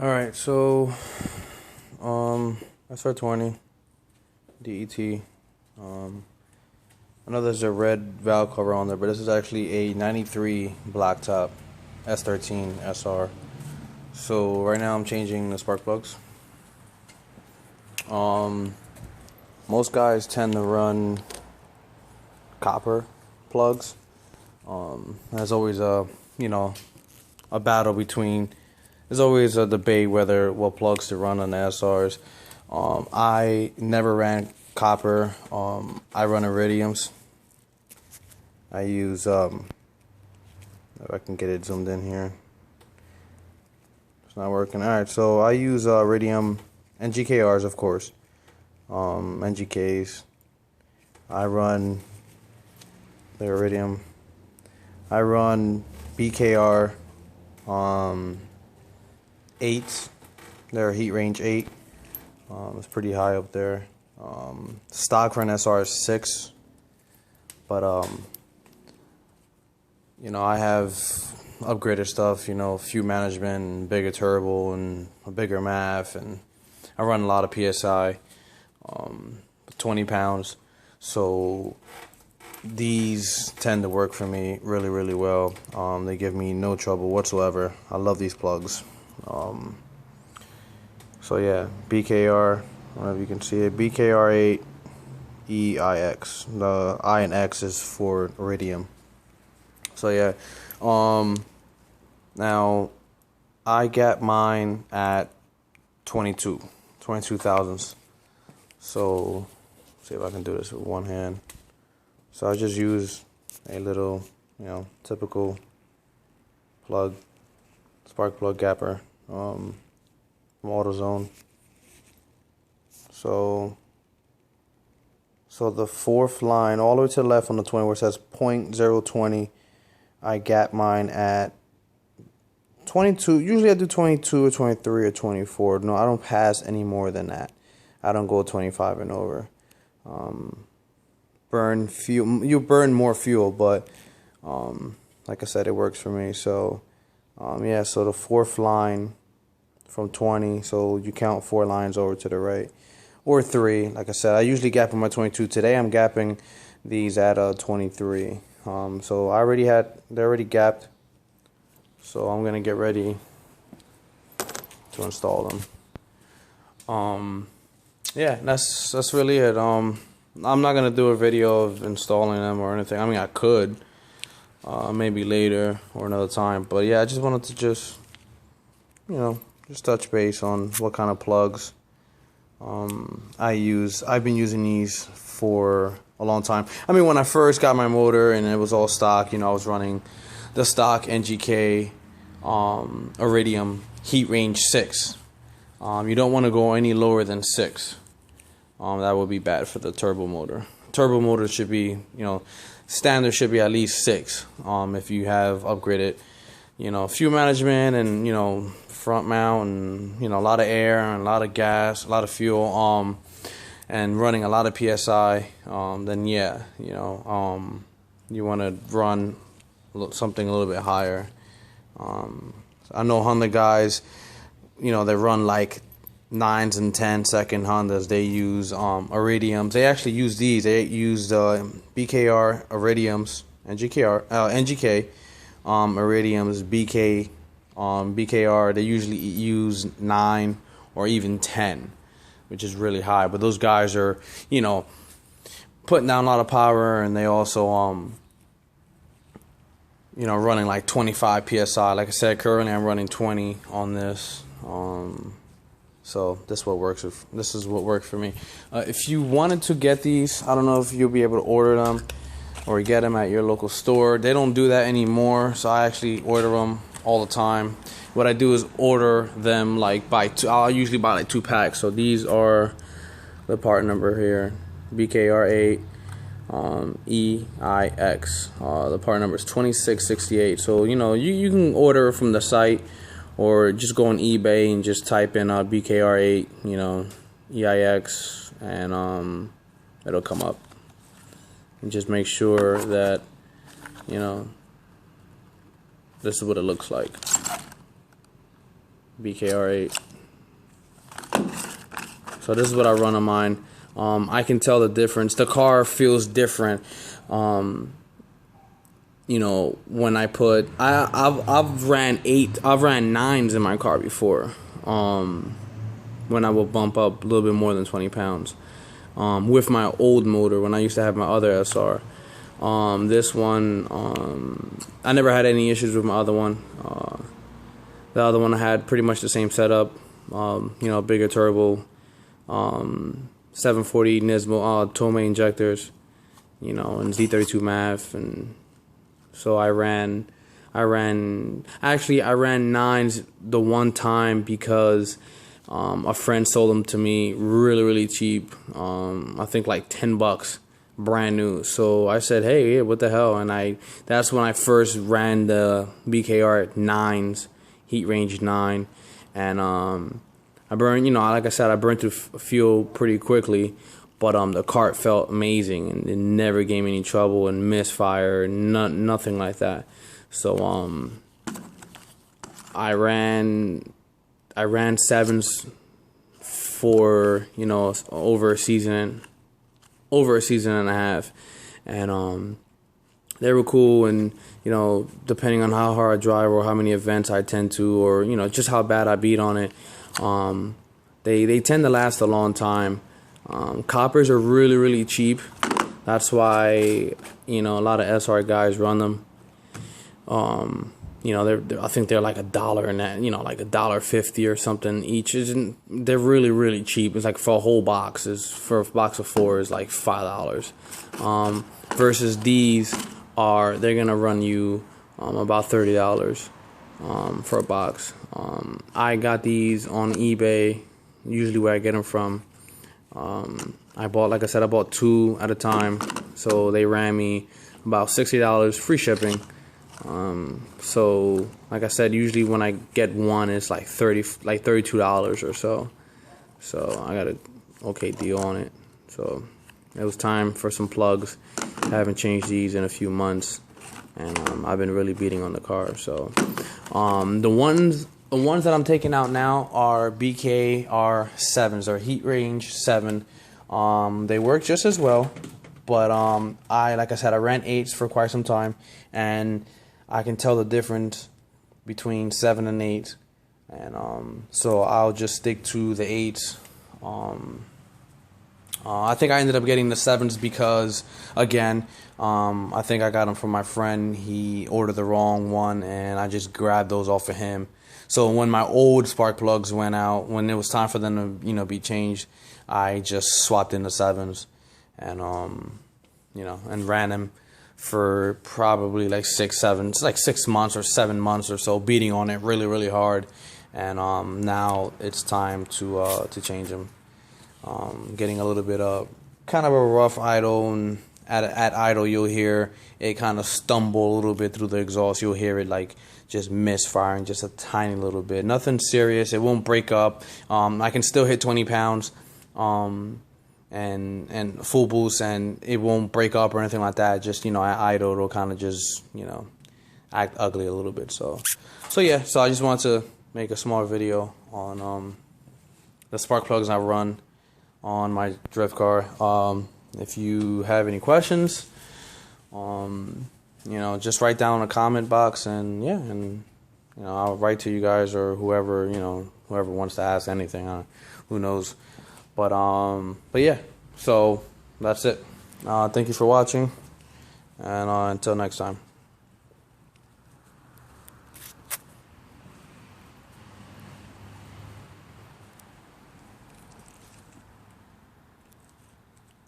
Alright, so SR20 det. I know there's a red valve cover on there, but this is actually a 93 blacktop S13 SR. So right now I'm changing the spark plugs. Most guys tend to run copper plugs. There's always a battle between. There's always a debate what plugs to run on the SRs. I never ran copper. I run iridiums. I use if I can get it zoomed in here. It's not working. All right, so I use iridium NGKRs, of course. NGKs. I run the iridium. I run BKR 8. They're heat range 8. It's pretty high up there. Stock for an SR is 6. But I have upgraded stuff, fuel management and bigger turbo and a bigger MAF, and I run a lot of PSI, 20 pounds. So these tend to work for me really, really well. They give me no trouble whatsoever. I love these plugs. So yeah, BKR, I don't know if you can see it, BKR 8 EIX. The I and X is for iridium. So yeah, now I got mine at 22 thousandths. So see if I can do this with one hand. So I just use a little, typical plug, spark plug gapper from AutoZone. So the fourth line all the way to the left on the 20 where it says 0.020, I gap mine at 22. Usually I do 22 or 23 or 24. No, I don't pass any more than that. I don't go 25 and over. Burn fuel. You burn more fuel, but like I said, it works for me. So yeah, so the fourth line from 20, so you count 4 lines over to the right, or 3. Like I said, I usually gap on my 22. Today I'm gapping these at 23. So they're already gapped. So I'm gonna get ready to install them. Yeah, that's really it. I'm not gonna do a video of installing them or anything. I mean, I could, maybe later or another time. But yeah, I just wanted to just touch base on what kind of plugs I use. I've been using these for a long time. I mean, when I first got my motor and it was all stock, I was running the stock NGK iridium heat range 6. You don't want to go any lower than 6. That would be bad for the turbo motor. Turbo motor should be, standard should be at least 6. If you have upgraded, fuel management and, front mount and, a lot of air and a lot of gas, a lot of fuel, and running a lot of PSI, then yeah, you want to run something a little bit higher. I know Honda guys, they run like 9s and 10-second Hondas. They use iridiums. They actually use these. They use BKR iridiums, NGK iridiums, BKR. They usually use 9 or even 10, which is really high. But those guys are, putting down a lot of power, and they also running like 25 psi. Like I said, currently I'm running 20 on this. So this is what worked for me. If you wanted to get these, I don't know if you'll be able to order them or get them at your local store. They don't do that anymore, so I actually order them all the time. What I do is order them like by 2. I'll usually buy like 2 packs. So these are the part number here, BKR8 EIX. The part number is 2668. So you can order from the site, or just go on eBay and just type in BKR8, EIX, and it'll come up. And just make sure that this is what it looks like. BKR8. So this is what I run on mine. I can tell the difference. The car feels different. You know, when I put, I've ran 9s in my car before. When I will bump up a little bit more than 20 pounds. With my old motor when I used to have my other SR. This one, I never had any issues with my other one. The other one I had pretty much the same setup. You know, bigger turbo, 740 Nismo Tomei injectors, you know, and Z32 MAF, and so I ran 9s the one time because a friend sold them to me really cheap. I think like $10, brand new. So I said, hey, yeah, what the hell? And that's when I first ran the BKR 9s, heat range 9, and I burned, you know, like I said, I burned through fuel pretty quickly, but the cart felt amazing, and it never gave me any trouble and misfire, nothing like that. So I ran 7s for, you know, over a season and a half, and they were cool. And you know, depending on how hard I drive or how many events I tend to, or you know, just how bad I beat on it, they tend to last a long time. Coppers are really cheap. That's why, you know, a lot of SR guys run them. You know, I think they're like $1 and that, you know, like $1.50 or something each. They're really cheap. It's like for a whole box. For a box of 4 is like $5. Versus these they're gonna run you about $30 for a box. I got these on eBay, usually where I get them from. I bought 2 at a time, so they ran me about $60, free shipping. So like I said, usually when I get one, it's like $32 or so. So I got a okay deal on it. So it was time for some plugs. I haven't changed these in a few months, and I've been really beating on the car. So the ones that I'm taking out now are BKR 7s. They're heat range 7. They work just as well, but like I said, I ran 8s for quite some time, and I can tell the difference between 7 and 8, and so I'll just stick to the 8s. I think I ended up getting the 7s because, again, I think I got them from my friend. He ordered the wrong one, and I just grabbed those off of him. So when my old spark plugs went out, when it was time for them to, you know, be changed, I just swapped in the 7s, and you know, and ran them for probably like 6 months or 7 months or so, beating on it really hard, and now it's time to change them. Getting a little bit of kind of a rough idle, and at idle you'll hear it kind of stumble a little bit through the exhaust. You'll hear it like just misfiring just a tiny little bit. Nothing serious. It won't break up. I can still hit 20 pounds and full boost, and it won't break up or anything like that. Just, you know, at idle it'll kind of just, you know, act ugly a little bit. So yeah, so I just wanted to make a small video on the spark plugs I run on my drift car. If you have any questions, you know, just write down in the comment box, and yeah, and you know, I'll write to you guys, or whoever, you know, whoever wants to ask anything, who knows. But yeah, so that's it. Thank you for watching, and until next time.